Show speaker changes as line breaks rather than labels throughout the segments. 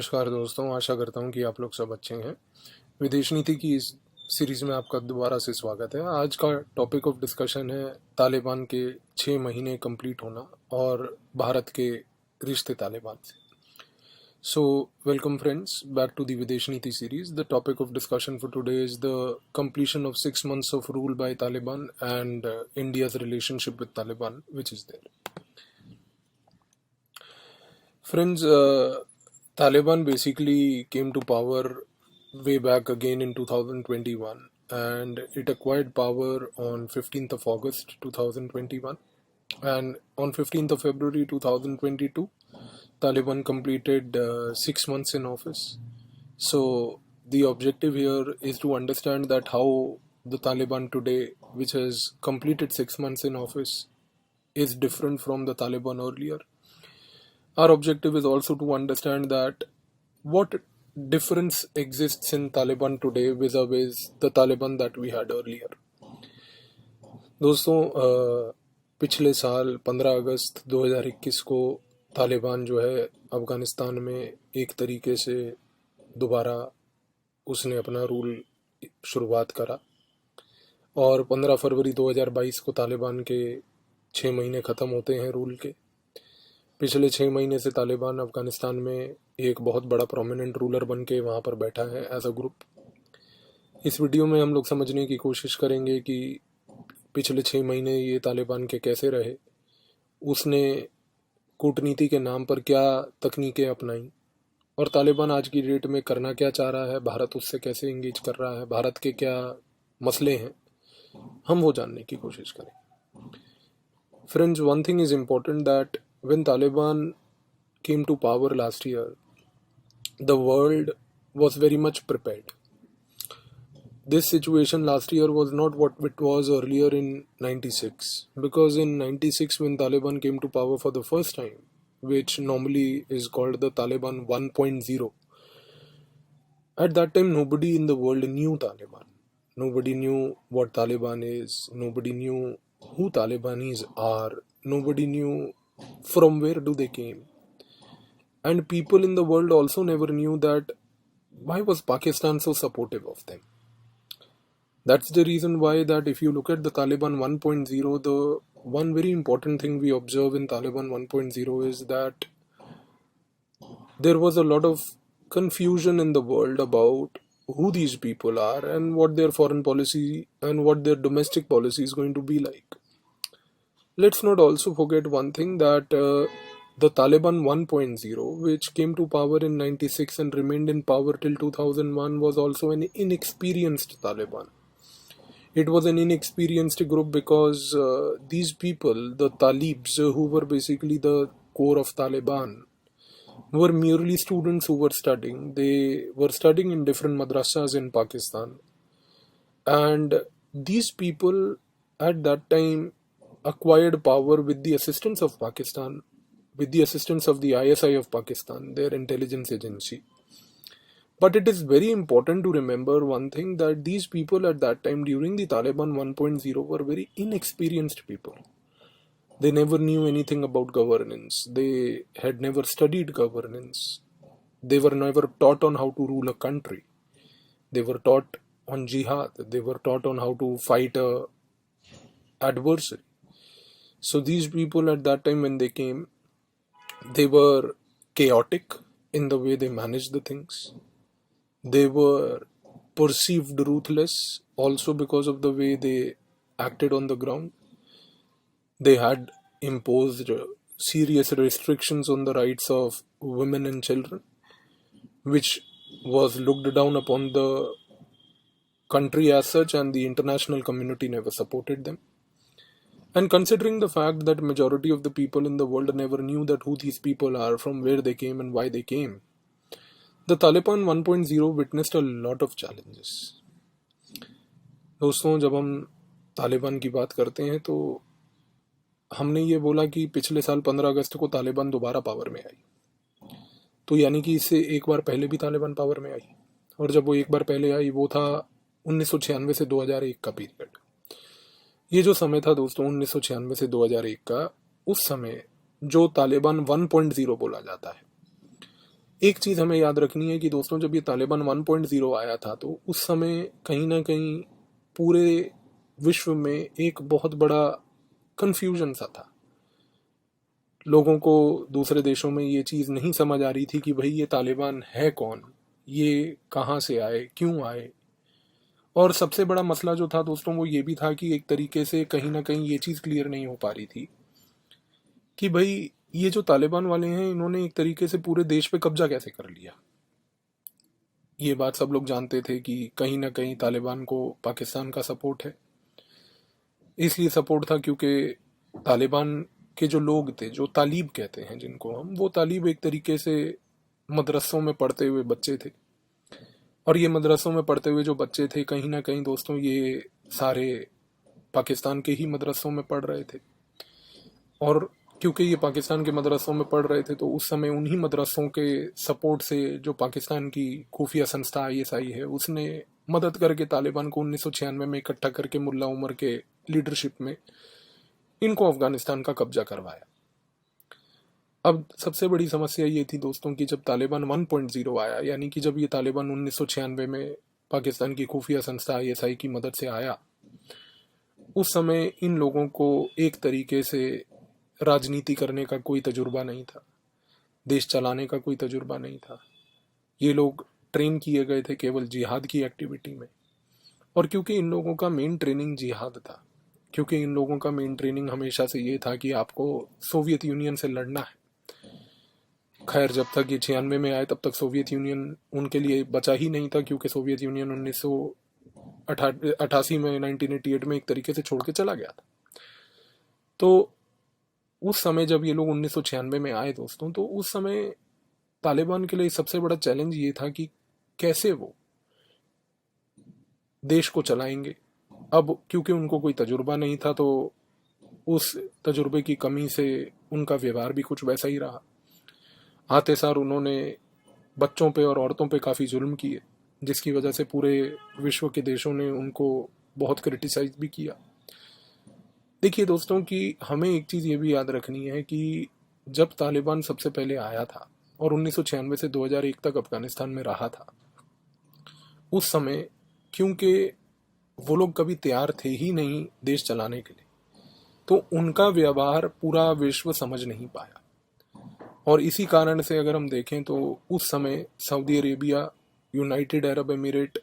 नमस्कार दोस्तों, आशा करता हूँ कि आप लोग सब अच्छे हैं। विदेश नीति की इस सीरीज़ में आपका दोबारा से स्वागत है। आज का टॉपिक ऑफ डिस्कशन है तालिबान के 6 महीने कंप्लीट होना और भारत के रिश्ते तालिबान से। So welcome friends back to the विदेश नीति series. The topic of discussion for today is the completion of 6 months of rule by Taliban and India's relationship with Taliban, which is there. Friends, Taliban basically came to power way back again in 2021, and it acquired power on 15th of August 2021, and on 15th of February 2022 Taliban completed 6 months in office. So the objective here is to understand that how the Taliban today, which has completed 6 months in office, is different from the Taliban earlier. Our objective is also to understand that what difference exists in Taliban today vis-a-vis the Taliban that we had earlier. दोस्तों, पिछले साल 15 अगस्त 2021 को तालिबान जो है अफ़गानिस्तान में एक तरीके से दोबारा उसने अपना रूल शुरुआत करा और 15 फरवरी 2022 को तालिबान के 6 महीने ख़त्म होते हैं रूल के। पिछले 6 महीने से तालिबान अफ़गानिस्तान में एक बहुत बड़ा प्रोमिनेंट रूलर बन के वहाँ पर बैठा है एज अ ग्रुप। इस वीडियो में हम लोग समझने की कोशिश करेंगे कि पिछले 6 महीने ये तालिबान के कैसे रहे, उसने कूटनीति के नाम पर क्या तकनीकें अपनाई और तालिबान आज की डेट में करना क्या चाह रहा है, भारत उससे कैसे इंगेज कर रहा है, भारत के क्या मसले हैं, हम वो जानने की कोशिश करें। Friends, one thing is important that when Taliban came to power last year, the world was very much prepared. This situation last year was not what it was earlier in 96, because in 96 when Taliban came to power for the first time, which normally is called the Taliban 1.0, at that time nobody in the world knew Taliban. Nobody knew what Taliban is, nobody knew who Talibanis are, nobody knew from where do they came, and people in the world also never knew that why was Pakistan so supportive of them. That's the reason why that if you look at the Taliban 1.0, the one very important thing we observe in Taliban 1.0 is that there was a lot of confusion in the world about who these people are and what their foreign policy and what their domestic policy is going to be like. Let's not also forget one thing, that the Taliban 1.0, which came to power in 96 and remained in power till 2001, was also an inexperienced Taliban. It was an inexperienced group because these people, the Talibs, who were basically the core of Taliban, were merely students who were studying. They were studying in different madrasas in Pakistan. And these people at that time acquired power with the assistance of Pakistan, with the assistance of the ISI of Pakistan, their intelligence agency. But it is very important to remember one thing, that these people at that time during the Taliban 1.0 were very inexperienced people. They never knew anything about governance. They had never studied governance. They were never taught on how to rule a country. They were taught on jihad. They were taught on how to fight a adversary. So these people at that time when they came, they were chaotic in the way they managed the things. They were perceived ruthless also because of the way they acted on the ground. They had imposed serious restrictions on the rights of women and children, which was looked down upon the country as such, and the international community never supported them. And considering the fact that majority of the people in the world never knew that who these people are, from where they came and why they came, the Taliban 1.0 witnessed a lot of challenges. दोस्तों, जब हम तालिबान की बात करते हैं तो हमने ये बोला कि पिछले साल 15 अगस्त को तालिबान दोबारा पावर में आई, तो यानी कि इससे एक बार पहले भी तालिबान पावर में आई, और जब वो एक बार पहले आई वो था 1996 से 2001 का पीरियड। ये जो समय था दोस्तों 1996 से 2001 का, उस समय जो तालिबान 1.0 बोला जाता है, एक चीज़ हमें याद रखनी है कि दोस्तों, जब ये तालिबान 1.0 आया था तो उस समय कहीं ना कहीं पूरे विश्व में एक बहुत बड़ा कन्फ्यूजन सा था। लोगों को दूसरे देशों में ये चीज़ नहीं समझ आ रही थी कि भाई ये तालिबान है कौन, ये कहाँ से आए, क्यों आए। और सबसे बड़ा मसला जो था दोस्तों वो ये भी था कि एक तरीके से कहीं ना कहीं ये चीज़ क्लियर नहीं हो पा रही थी कि भाई ये जो तालिबान वाले हैं इन्होंने एक तरीके से पूरे देश पे कब्जा कैसे कर लिया। ये बात सब लोग जानते थे कि कहीं ना कहीं तालिबान को पाकिस्तान का सपोर्ट है। इसलिए सपोर्ट था क्योंकि तालिबान के जो लोग थे, जो तालिब कहते हैं जिनको हम, वो तालिब एक तरीके से मदरसों में पढ़ते हुए बच्चे थे। और ये मदरसों में पढ़ते हुए जो बच्चे थे कहीं ना कहीं दोस्तों ये सारे पाकिस्तान के ही मदरसों में पढ़ रहे थे। और क्योंकि ये पाकिस्तान के मदरसों में पढ़ रहे थे तो उस समय उन्हीं मदरसों के सपोर्ट से जो पाकिस्तान की खुफिया संस्था ISI है उसने मदद करके तालिबान को 1996 में इकट्ठा करके मुल्ला उमर के लीडरशिप में इनको अफगानिस्तान का कब्जा करवाया। अब सबसे बड़ी समस्या ये थी दोस्तों कि जब तालिबान 1.0 आया, यानी कि जब ये तालिबान 1996 में पाकिस्तान की खुफिया संस्था ISI की मदद से आया, उस समय इन लोगों को एक तरीके से राजनीति करने का कोई तजुर्बा नहीं था, देश चलाने का कोई तजुर्बा नहीं था। ये लोग ट्रेन किए गए थे केवल जिहाद की एक्टिविटी में। और क्योंकि इन लोगों का मेन ट्रेनिंग जिहाद था, क्योंकि इन लोगों का मेन ट्रेनिंग हमेशा से ये था कि आपको सोवियत यूनियन से लड़ना है। खैर, जब तक ये 96 में आए तब तक सोवियत यूनियन उनके लिए बचा ही नहीं था, क्योंकि सोवियत यूनियन 1988 में 1988 में एक तरीके से छोड़ के चला गया था। तो उस समय जब ये लोग 1996 में आए दोस्तों, तो उस समय तालिबान के लिए सबसे बड़ा चैलेंज ये था कि कैसे वो देश को चलाएंगे। अब क्योंकि उनको कोई तजुर्बा नहीं था तो उस तजुर्बे की कमी से उनका व्यवहार भी कुछ वैसा ही रहा। आते सार उन्होंने बच्चों पे और औरतों पे काफ़ी जुल्म किए, जिसकी वजह से पूरे विश्व के देशों ने उनको बहुत क्रिटिसाइज भी किया। देखिए दोस्तों कि हमें एक चीज़ ये भी याद रखनी है कि जब तालिबान सबसे पहले आया था और 1996 से 2001 तक अफगानिस्तान में रहा था, उस समय क्योंकि वो लोग कभी तैयार थे ही नहीं देश चलाने के लिए, तो उनका व्यवहार पूरा विश्व समझ नहीं पाया। और इसी कारण से अगर हम देखें तो उस समय Saudi Arabia, United Arab emirate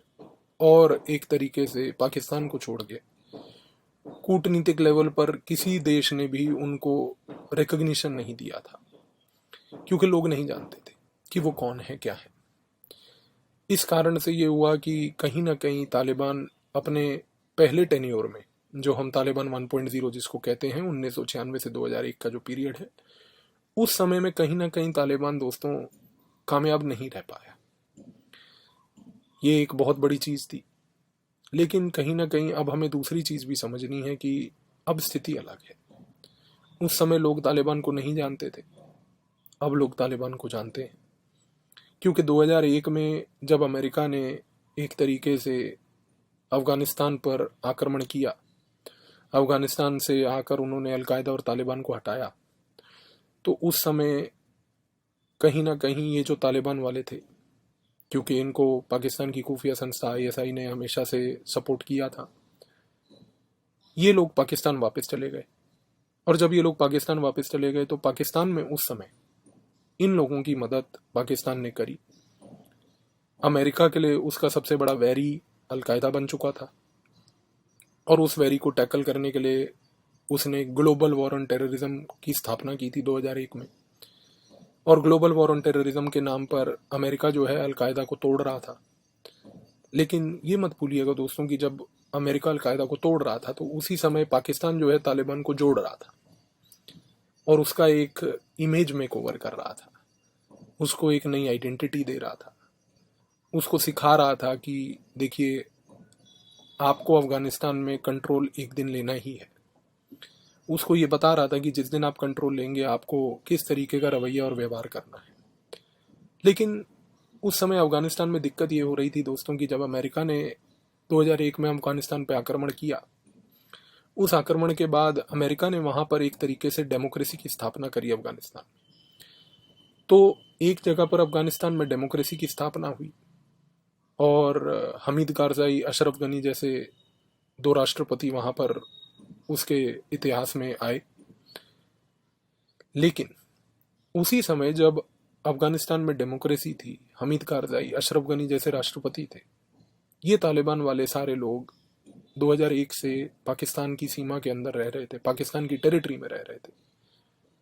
और एक तरीके से पाकिस्तान को छोड़ के कूटनीतिक लेवल पर किसी देश ने भी उनको रिकग्निशन नहीं दिया था, क्योंकि लोग नहीं जानते थे कि वो कौन है, क्या है। इस कारण से ये हुआ कि कहीं ना कहीं तालिबान अपने पहले टेन्योर में, जो हम तालिबान 1.0 जिसको कहते हैं 1996 से 2001 का जो पीरियड है, उस समय में कहीं ना कहीं तालिबान दोस्तों कामयाब नहीं रह पाया। ये एक बहुत बड़ी चीज़ थी। लेकिन कहीं ना कहीं अब हमें दूसरी चीज़ भी समझनी है कि अब स्थिति अलग है। उस समय लोग तालिबान को नहीं जानते थे, अब लोग तालिबान को जानते हैं। क्योंकि 2001 में जब अमेरिका ने एक तरीके से अफ़गानिस्तान पर आक्रमण किया, अफ़गानिस्तान से आकर उन्होंने अलकायदा और तालिबान को हटाया, तो उस समय कहीं ना कहीं ये जो तालिबान वाले थे, क्योंकि इनको पाकिस्तान की खुफिया संस्था ISI ने हमेशा से सपोर्ट किया था, ये लोग पाकिस्तान वापस चले गए। और जब ये लोग पाकिस्तान वापस चले गए तो पाकिस्तान में उस समय इन लोगों की मदद पाकिस्तान ने करी। अमेरिका के लिए उसका सबसे बड़ा वैरी अलकायदा बन चुका था, और उस वैरी को टैकल करने के लिए उसने ग्लोबल वॉर ऑन टेररिज्म की स्थापना की थी 2001 में। और ग्लोबल वॉर ऑन टेररिज्म के नाम पर अमेरिका जो है अलकायदा को तोड़ रहा था। लेकिन ये मत भूलिएगा दोस्तों कि जब अमेरिका अलकायदा को तोड़ रहा था तो उसी समय पाकिस्तान जो है तालिबान को जोड़ रहा था और उसका एक इमेज मेक ओवर कर रहा था, उसको एक नई आइडेंटिटी दे रहा था, उसको सिखा रहा था कि देखिए आपको अफगानिस्तान में कंट्रोल एक दिन लेना ही है। उसको ये बता रहा था कि जिस दिन आप कंट्रोल लेंगे आपको किस तरीके का रवैया और व्यवहार करना है। लेकिन उस समय अफगानिस्तान में दिक्कत ये हो रही थी दोस्तों कि जब अमेरिका ने 2001 में अफगानिस्तान पे आक्रमण किया, उस आक्रमण के बाद अमेरिका ने वहाँ पर एक तरीके से डेमोक्रेसी की स्थापना करी अफगानिस्तान में। तो एक जगह पर अफगानिस्तान में डेमोक्रेसी की स्थापना हुई और हमीद कारजाई, अशरफ गनी जैसे दो राष्ट्रपति वहां पर उसके इतिहास में आए। लेकिन उसी समय जब अफगानिस्तान में डेमोक्रेसी थी, हमीद कारजाई, अशरफ गनी जैसे राष्ट्रपति थे, ये तालिबान वाले सारे लोग 2001 से पाकिस्तान की सीमा के अंदर रह रहे थे, पाकिस्तान की टेरिटरी में रह रहे थे,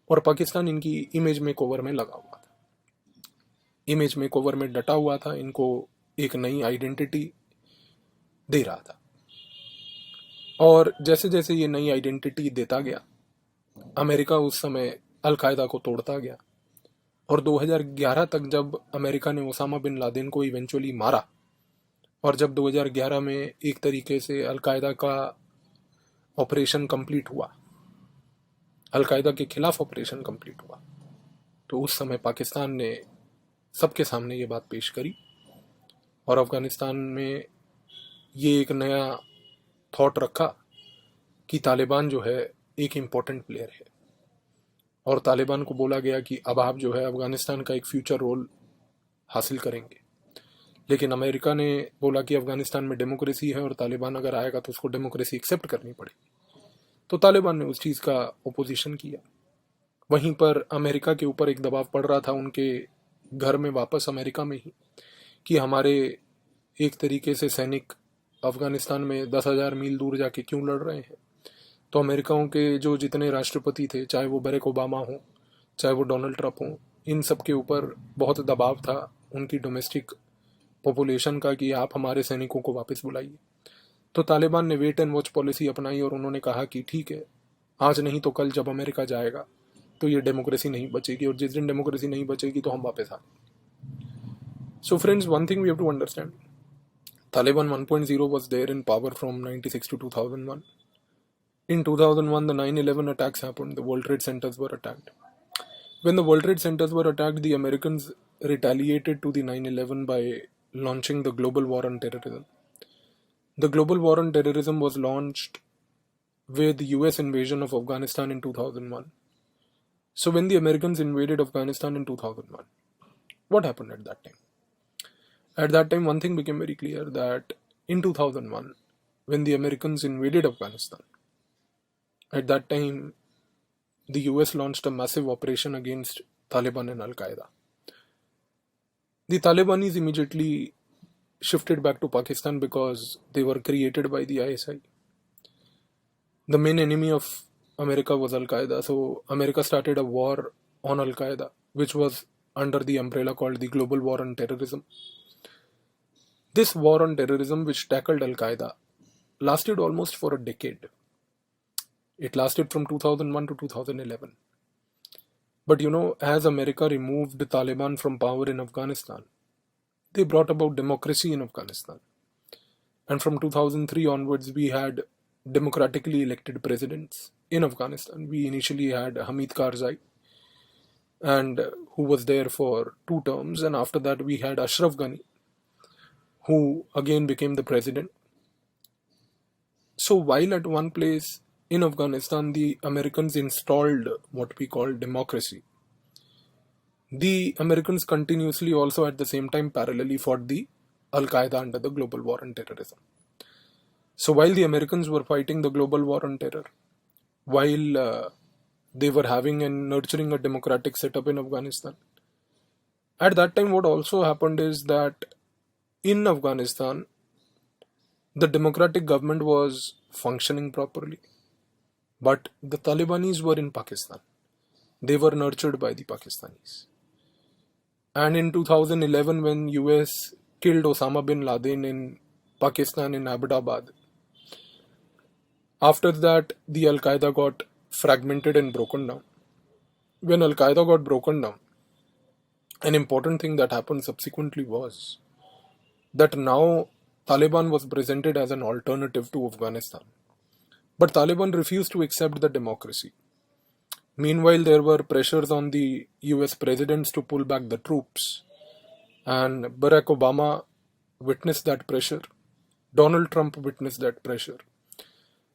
और पाकिस्तान इनकी इमेज मेकओवर में लगा हुआ था, इमेज मेकओवर में डटा हुआ था, इनको एक नई आइडेंटिटी दे रहा था। और जैसे जैसे ये नई आइडेंटिटी देता गया, अमेरिका उस समय अलकायदा को तोड़ता गया, और 2011 तक जब अमेरिका ने ओसामा बिन लादेन को इवेंचुअली मारा, और जब 2011 में एक तरीके से अलकायदा का ऑपरेशन कंप्लीट हुआ, अलकायदा के खिलाफ ऑपरेशन कंप्लीट हुआ, तो उस समय पाकिस्तान ने सबके सामने ये बात पेश करी, और अफगानिस्तान में ये एक नया थॉट रखा कि तालिबान जो है एक इम्पोर्टेंट प्लेयर है, और तालिबान को बोला गया कि अब आप जो है अफगानिस्तान का एक फ्यूचर रोल हासिल करेंगे। लेकिन अमेरिका ने बोला कि अफगानिस्तान में डेमोक्रेसी है और तालिबान अगर आएगा तो उसको डेमोक्रेसी एक्सेप्ट करनी पड़ेगी, तो तालिबान ने उस चीज़ का ओपोजिशन किया। वहीं पर अमेरिका के ऊपर एक दबाव पड़ रहा था उनके घर में वापस अमेरिका में ही, कि हमारे एक तरीके से सैनिक अफगानिस्तान में 10,000 मील दूर जाके क्यों लड़ रहे हैं। तो अमेरिकाओं के जो जितने राष्ट्रपति थे, चाहे वो बराक ओबामा हो, चाहे वो डोनाल्ड ट्रंप हो, इन सब के ऊपर बहुत दबाव था उनकी डोमेस्टिक पॉपुलेशन का कि आप हमारे सैनिकों को वापस बुलाइए। तो तालिबान ने वेट एंड वॉच पॉलिसी अपनाई, और उन्होंने कहा कि ठीक है, आज नहीं तो कल जब अमेरिका जाएगा तो ये डेमोक्रेसी नहीं बचेगी, और जिस दिन डेमोक्रेसी नहीं बचेगी तो हम वापस आएंगे। So friends, one thing we have to understand, Taliban 1.0 was there in power from 96 to 2001. In 2001, the 9/11 attacks happened. The World Trade Centers were attacked. When the World Trade Centers were attacked, the Americans retaliated to the 9/11 by launching the Global War on Terrorism. The Global War on Terrorism was launched with the US invasion of Afghanistan in 2001. So when the Americans invaded Afghanistan in 2001, what happened at that time? At that time, one thing became very clear, that in 2001, when the Americans invaded Afghanistan, at that time, the US launched a massive operation against Taliban and Al-Qaeda. The Talibanis immediately shifted back to Pakistan because they were created by the ISI. The main enemy of America was Al-Qaeda, so America started a war on Al-Qaeda, which was under the umbrella called the Global War on Terrorism. This war on terrorism, which tackled Al-Qaeda, lasted almost for a decade. It lasted from 2001 to 2011. But as America removed the Taliban from power in Afghanistan, they brought about democracy in Afghanistan. And from 2003 onwards, we had democratically elected presidents in Afghanistan. We initially had Hamid Karzai, and who was there for 2 terms, and after that we had Ashraf Ghani, who again became the president. So while at one place in Afghanistan the Americans installed what we call democracy, the Americans continuously also at the same time parallelly fought the Al-Qaeda under the Global War on Terrorism. So while the Americans were fighting the Global War on Terror, while they were having and nurturing a democratic setup in Afghanistan, at that time what also happened is that in Afghanistan, the democratic government was functioning properly, but the Talibanis were in Pakistan. They were nurtured by the Pakistanis. And in 2011, when US killed Osama bin Laden in Pakistan in Abbottabad, after that the Al-Qaeda got fragmented and broken down. When Al-Qaeda got broken down, an important thing that happened subsequently was that now Taliban was presented as an alternative to Afghanistan. But Taliban refused to accept the democracy. Meanwhile, there were pressures on the US presidents to pull back the troops, and Barack Obama witnessed that pressure. Donald Trump witnessed that pressure.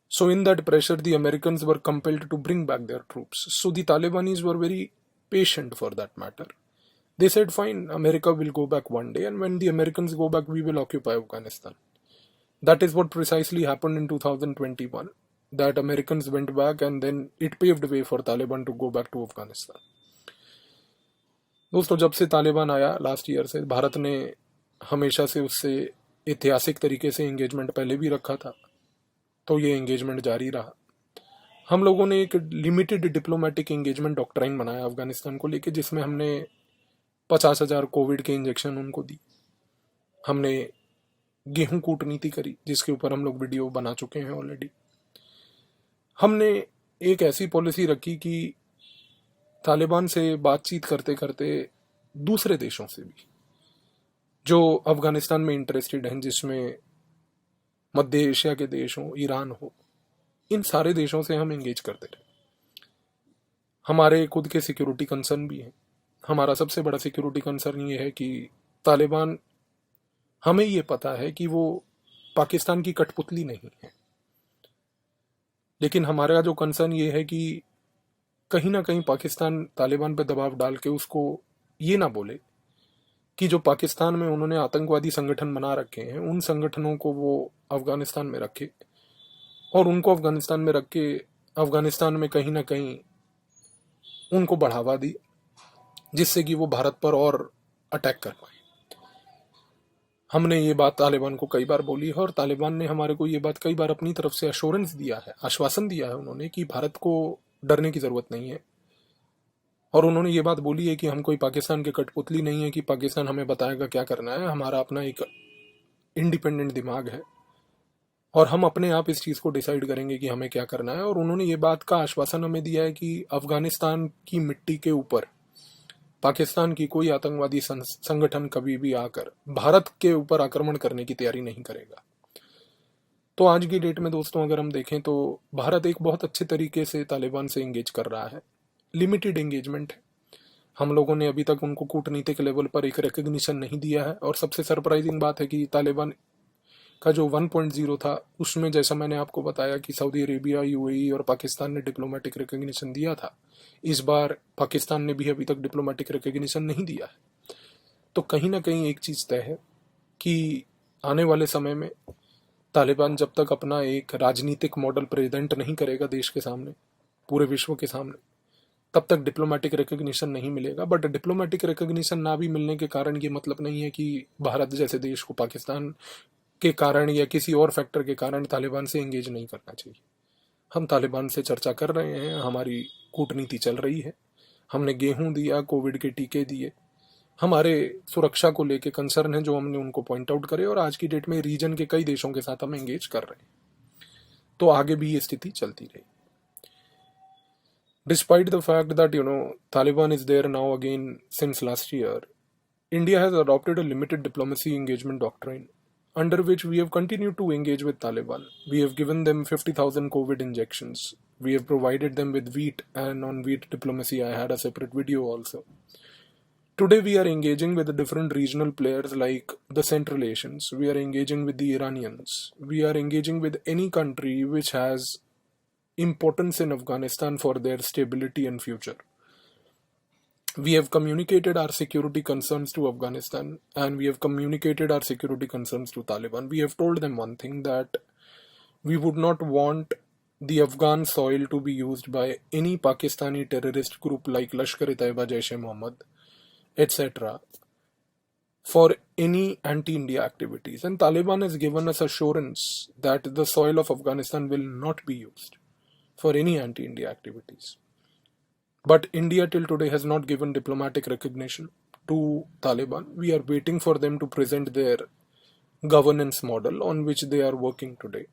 So in that pressure, the Americans were compelled to bring back their troops. So the Talibanis were very patient for that matter. They said, fine, America will go back one day, and when the Americans go back, we will occupy Afghanistan. That is what precisely happened in 2021. That Americans went back, and then it paved way for Taliban to go back to Afghanistan. दोस्तों, जब से तालिबान आया last year से, भारत ने हमेशा से उससे ऐतिहासिक तरीके से एंगेजमेंट पहले भी रखा था, तो ये एंगेजमेंट जारी रहा। हम लोगों ने एक लिमिटेड डिप्लोमेटिक एंगेजमेंट डॉक्ट्राइन बनाया अफगानिस्तान को लेके, जिसमें हमने 50,000 कोविड के इंजेक्शन उनको दी। हमने गेहूं कूटनीति करी, जिसके ऊपर हम लोग वीडियो बना चुके हैं ऑलरेडी। हमने एक ऐसी पॉलिसी रखी कि तालिबान से बातचीत करते करते दूसरे देशों से भी जो अफगानिस्तान में इंटरेस्टेड हैं, जिसमें मध्य एशिया के देश हो, ईरान हो, इन सारे देशों से हम एंगेज करते रहे। हमारे खुद के सिक्योरिटी कंसर्न भी हैं। हमारा सबसे बड़ा सिक्योरिटी कंसर्न ये है कि तालिबान, हमें ये पता है कि वो पाकिस्तान की कठपुतली नहीं है, लेकिन हमारा जो कंसर्न ये है कि कहीं ना कहीं पाकिस्तान तालिबान पर दबाव डाल के उसको ये ना बोले कि जो पाकिस्तान में उन्होंने आतंकवादी संगठन बना रखे हैं, उन संगठनों को वो अफगानिस्तान में रखे, और उनको अफगानिस्तान में रख के अफगानिस्तान में कहीं ना कहीं उनको बढ़ावा दी, जिससे कि वो भारत पर और अटैक कर पाए। हमने ये बात तालिबान को कई बार बोली है, और तालिबान ने हमारे को ये बात कई बार अपनी तरफ से अश्योरेंस दिया है, आश्वासन दिया है उन्होंने कि भारत को डरने की ज़रूरत नहीं है। और उन्होंने ये बात बोली है कि हम कोई पाकिस्तान के कठपुतली नहीं है कि पाकिस्तान हमें बताएगा क्या करना है। हमारा अपना एक इंडिपेंडेंट दिमाग है, और हम अपने आप इस चीज़ को डिसाइड करेंगे कि हमें क्या करना है। और उन्होंने ये बात का आश्वासन हमें दिया है कि अफगानिस्तान की मिट्टी के ऊपर पाकिस्तान की कोई आतंकवादी संगठन कभी भी आकर भारत के ऊपर आक्रमण करने की तैयारी नहीं करेगा। तो आज की डेट में दोस्तों, अगर हम देखें तो भारत एक बहुत अच्छे तरीके से तालिबान से एंगेज कर रहा है। लिमिटेड एंगेजमेंट है। हम लोगों ने अभी तक उनको कूटनीतिक लेवल पर एक रिकग्निशन नहीं दिया है, और सबसे सरप्राइजिंग बात है कि तालिबान का जो 1.0 था, उसमें जैसा मैंने आपको बताया कि सऊदी अरेबिया, यूएई और पाकिस्तान ने डिप्लोमेटिक रिकग्निशन दिया था। इस बार पाकिस्तान ने भी अभी तक डिप्लोमेटिक रिकग्निशन नहीं दिया है। तो कहीं ना कहीं एक चीज़ तय है कि आने वाले समय में तालिबान जब तक अपना एक राजनीतिक मॉडल प्रेजेंट नहीं करेगा देश के सामने, पूरे विश्व के सामने, तब तक डिप्लोमेटिक रिकग्निशन नहीं मिलेगा। बट डिप्लोमेटिक रिकग्निशन ना भी मिलने के कारण ये मतलब नहीं है कि भारत जैसे देश को पाकिस्तान के कारण या किसी और फैक्टर के कारण तालिबान से एंगेज नहीं करना चाहिए। हम तालिबान से चर्चा कर रहे हैं, हमारी कूटनीति चल रही है। हमने गेहूं दिया, कोविड के टीके दिए, हमारे सुरक्षा को लेके कंसर्न है जो हमने उनको पॉइंट आउट करे, और आज की डेट में रीजन के कई देशों के साथ हम एंगेज कर रहे हैं। तो आगे भी ये स्थिति चलती रही। Despite the fact that Taliban is there now again since last year, India has adopted a limited diplomacy engagement doctrine, under which we have continued to engage with Taliban. We have given them 50,000 COVID injections. We have provided them with wheat, and on wheat diplomacy I had a separate video also. Today we are engaging with the different regional players like the Central Asians. We are engaging with the Iranians. We are engaging with any country which has importance in Afghanistan for their stability and future. We have communicated our security concerns to Afghanistan, and we have communicated our security concerns to Taliban. We have told them one thing, that we would not want the Afghan soil to be used by any Pakistani terrorist group like Lashkar-e-Taiba, Jaish-e-Mohammed, etc. for any anti-India activities. And Taliban has given us assurance that the soil of Afghanistan will not be used for any anti-India activities. But India till today has not given diplomatic recognition to Taliban. We are waiting for them to present their governance model on which they are working today.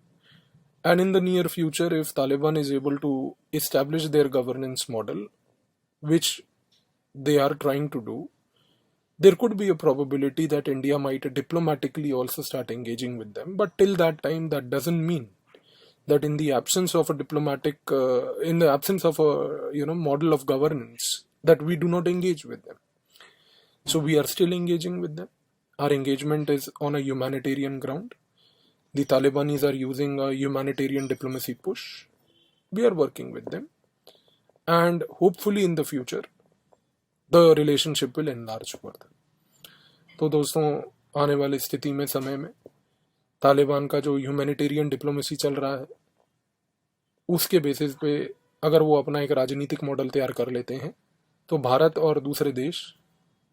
And in the near future, if Taliban is able to establish their governance model, which they are trying to do, there could be a probability that India might diplomatically also start engaging with them. But till that time, that doesn't mean that in the absence of a diplomatic, in the absence of a model of governance, that we do not engage with them. So we are still engaging with them. Our engagement is on a humanitarian ground. The Talibanis are using a humanitarian diplomacy push. We are working with them, and hopefully in the future, the relationship will enlarge further. तो दोस्तों, आने वाली स्थिति में, समय में, तालिबान का जो ह्यूमैनिटेरियन डिप्लोमेसी चल रहा है, उसके बेसिस पे अगर वो अपना एक राजनीतिक मॉडल तैयार कर लेते हैं तो भारत और दूसरे देश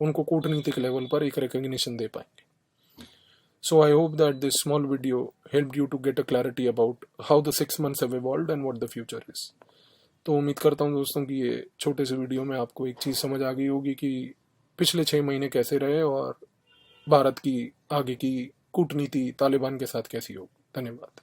उनको कूटनीतिक लेवल पर एक रिकग्निशन दे पाएंगे. So I hope that this small video helped you to get a clarity about how the 6 months have evolved and what the future is. तो उम्मीद करता हूँ दोस्तों कि ये छोटे से वीडियो में आपको एक चीज़ समझ आ गई होगी कि पिछले 6 महीने कैसे रहे और भारत की आगे की कूटनीति तालिबान के साथ कैसी होगी. धन्यवाद.